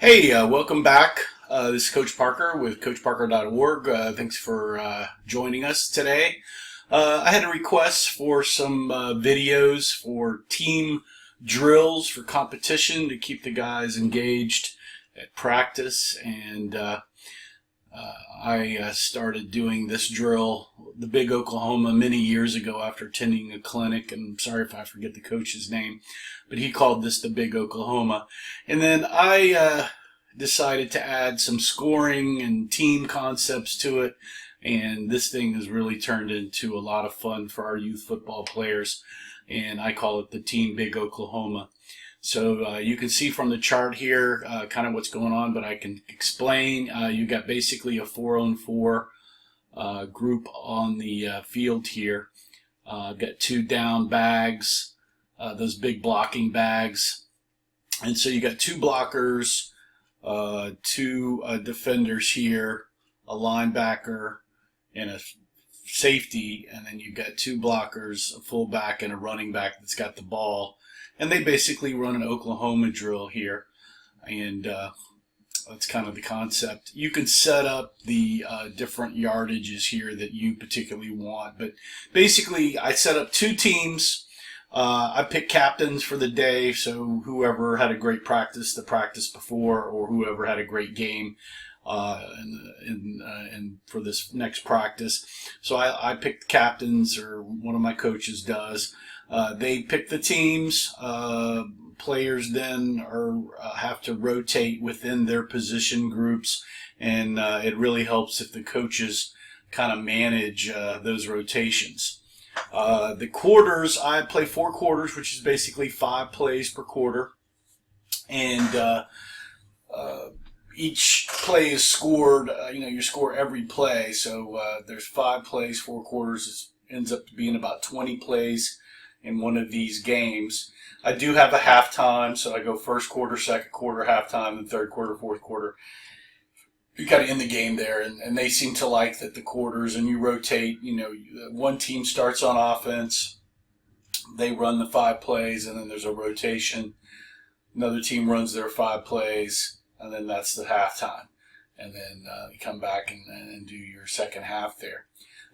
Hey, welcome back. This is Coach Parker with CoachParker.org. Thanks for joining us today. I had a request for some videos for team drills for competition to keep the guys engaged at practice, and I started doing this drill, the Big Oklahoma, many years ago after attending a clinic. And I'm sorry if I forget the coach's name, but he called this the Big Oklahoma. And then I decided to add some scoring and team concepts to it. And this thing has really turned into a lot of fun for our youth football players. And I call it the Team Big Oklahoma. So you can see from the chart here kind of what's going on, but I can explain. You got basically a 4-on-4 group on the field here. Got two down bags, those big blocking bags. And so you got two blockers, two defenders here, a linebacker, and a safety. And then you've got two blockers, a fullback, and a running back that's got the ball. And they basically run an Oklahoma drill here, and that's kind of the concept. You can set up the different yardages here that you particularly want, but basically I set up two teams. I pick captains for the day, so whoever had a great practice the practice before, or whoever had a great game and for this next practice. So I pick the captains, or one of my coaches does. They pick the teams. Players then have to rotate within their position groups, and it really helps if the coaches kind of manage those rotations. The quarters, I play 4 quarters, which is basically 5 plays per quarter, and each play is scored. You score every play, so there's 5 plays, 4 quarters. It ends up being about 20 plays in one of these games. I do have a halftime, so I go first quarter, second quarter, halftime, and third quarter, fourth quarter. You kind of end the game there, and they seem to like that, the quarters, and you rotate. One team starts on offense, they run the 5 plays, and then there's a rotation. Another team runs their 5 plays, and then that's the halftime. And then you come back and do your second half there.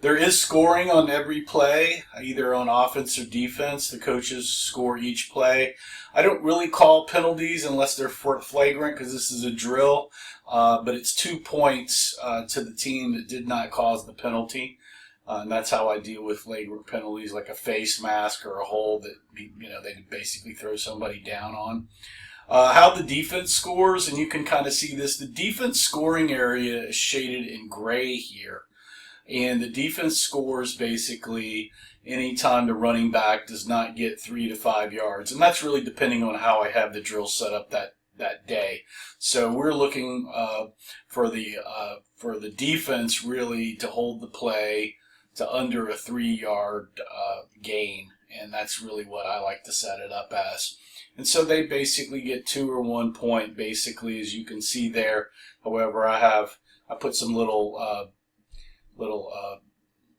There is scoring on every play, either on offense or defense. The coaches score each play. I don't really call penalties unless they're flagrant, because this is a drill, but it's 2 points to the team that did not cause the penalty. And that's how I deal with flagrant penalties, like a face mask or a hold that they basically throw somebody down on. How the defense scores, and you can kind of see this. The defense scoring area is shaded in gray here. And the defense scores basically anytime the running back does not get 3 to 5 yards. And that's really depending on how I have the drill set up that day. So we're looking for the defense really to hold the play to under a 3-yard gain. And that's really what I like to set it up as. And so they basically get 2 or 1 point, basically, as you can see there. However, I put some little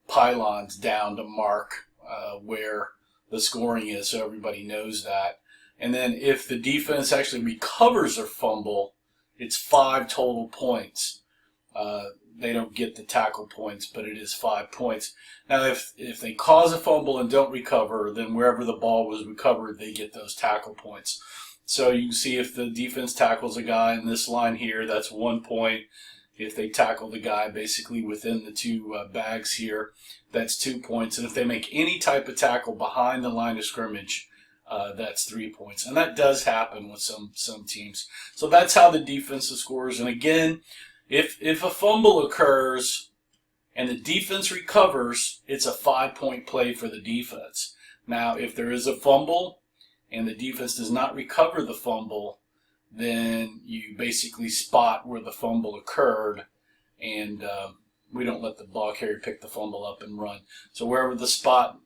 pylons down to mark where the scoring is, so everybody knows that. And then if the defense actually recovers a fumble, it's 5 total points. They don't get the tackle points, but it is 5 points. Now, if they cause a fumble and don't recover, then wherever the ball was recovered, they get those tackle points. So you can see if the defense tackles a guy in this line here, that's 1 point. If they tackle the guy basically within the 2 bags here, that's 2 points. And if they make any type of tackle behind the line of scrimmage, that's 3 points. And that does happen with some teams. So that's how the defensive scores. And again, if a fumble occurs and the defense recovers, it's a 5-point play for the defense. Now, if there is a fumble and the defense does not recover the fumble, then you basically spot where the fumble occurred, and we don't let the ball carrier pick the fumble up and run. So wherever the spot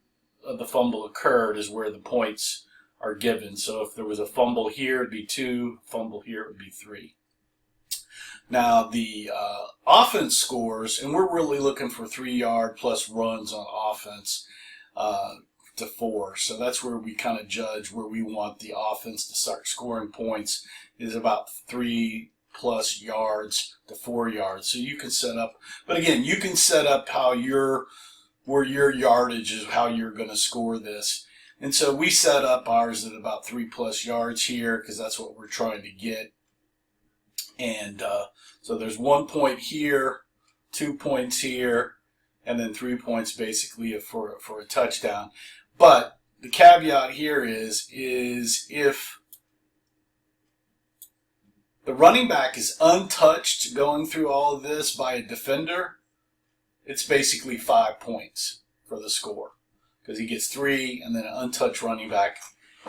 of the fumble occurred is where the points are given. So if there was a fumble here, it'd be 2. Fumble here, it would be 3. Now the offense scores, and we're really looking for 3-yard plus runs on offense to 4. So that's where we kind of judge where we want the offense to start scoring points, is about 3 plus yards to 4 yards. So you can set up, but again, you can set up where your yardage is, how you're going to score this. And so we set up ours at about 3+ yards here because that's what we're trying to get. And so there's 1 point here, 2 points here, and then 3 points basically for a touchdown. But the caveat here is if the running back is untouched going through all of this by a defender, it's basically 5 points for the score because he gets 3, and then an untouched running back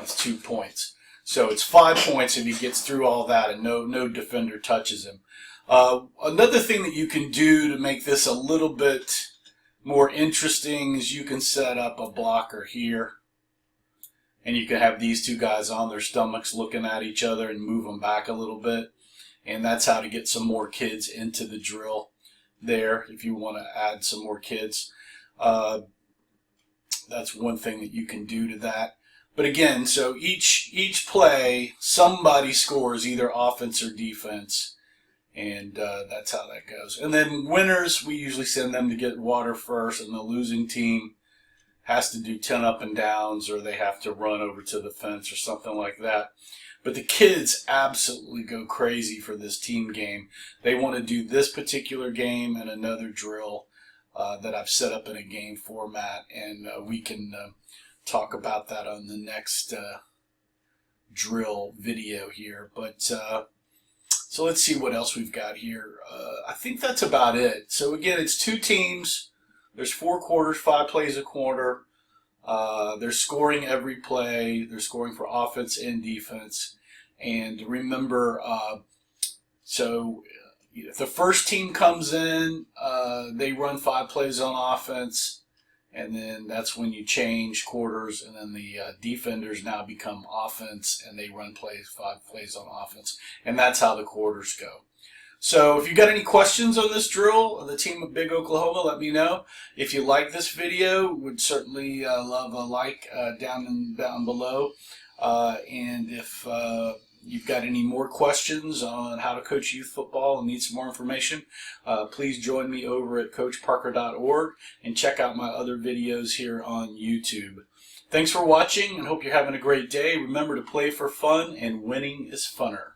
is 2 points. So it's 5 points if he gets through all that and no defender touches him. Another thing that you can do to make this a little bit more interesting is you can set up a blocker here. And you can have these two guys on their stomachs looking at each other and move them back a little bit. And that's how to get some more kids into the drill there if you want to add some more kids. That's one thing that you can do to that. But again, so each play, somebody scores either offense or defense. And that's how that goes. And then winners, we usually send them to get water first, and the losing team has to do 10 up and downs, or they have to run over to the fence or something like that. But the kids absolutely go crazy for this team game. They want to do this particular game and another drill that I've set up in a game format, and we can talk about that on the next drill video here. But so let's see what else we've got here. I think that's about it. So again, it's 2 teams. There's 4 quarters, 5 plays a quarter. They're scoring every play. They're scoring for offense and defense. And remember, so if the first team comes in, they run 5 plays on offense, and then that's when you change quarters, and then the defenders now become offense, and they run 5 plays on offense. And that's how the quarters go. So if you got any questions on this drill, the team of Big Oklahoma, let me know. If you like this video, would certainly love a like down below. And if you've got any more questions on how to coach youth football and need some more information, please join me over at coachparker.org and check out my other videos here on YouTube. Thanks for watching and hope you're having a great day. Remember to play for fun, and winning is funner.